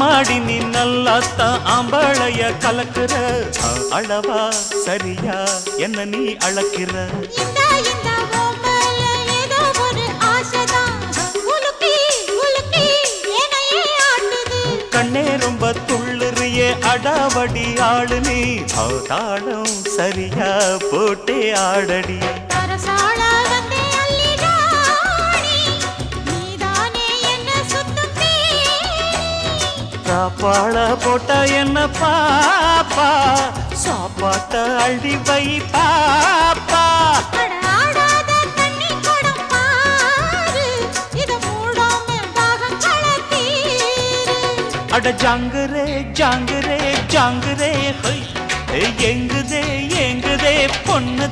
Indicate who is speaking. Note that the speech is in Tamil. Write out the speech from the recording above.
Speaker 1: அம்மாடி நீ நல்லாத்தான் ஆம்பளைய கலக்குற அளவா சரியா என்ன நீ அளக்கிற
Speaker 2: இந்த இந்த ஓம்பல ஏதோ ஒரு ஆசைதான் உலுக்கி உலுக்கி என்னையே ஆட்டுது
Speaker 1: கண்ணே ரொம்ப துள்ளுறியே அடாவடி ஆளு நீ தாளம் சரியா போட்டே ஆடடி
Speaker 2: அரசாள வந்தே அள்ளி ராணி நீதானே என்ன சுத்தம்
Speaker 1: சாப்பாட போட்ட என்ன பாப்பா சாப்பாட்ட அள்ளி வை பாப்பா
Speaker 2: ஆடாத தண்ணி குடம் பாரு இத மூடாம தாகங்கள தீரு
Speaker 1: அட ஜாங்குரே ஜாங்குரே ஜாங்குரே ஹை எங்குதே எங்குதே பொண்ணு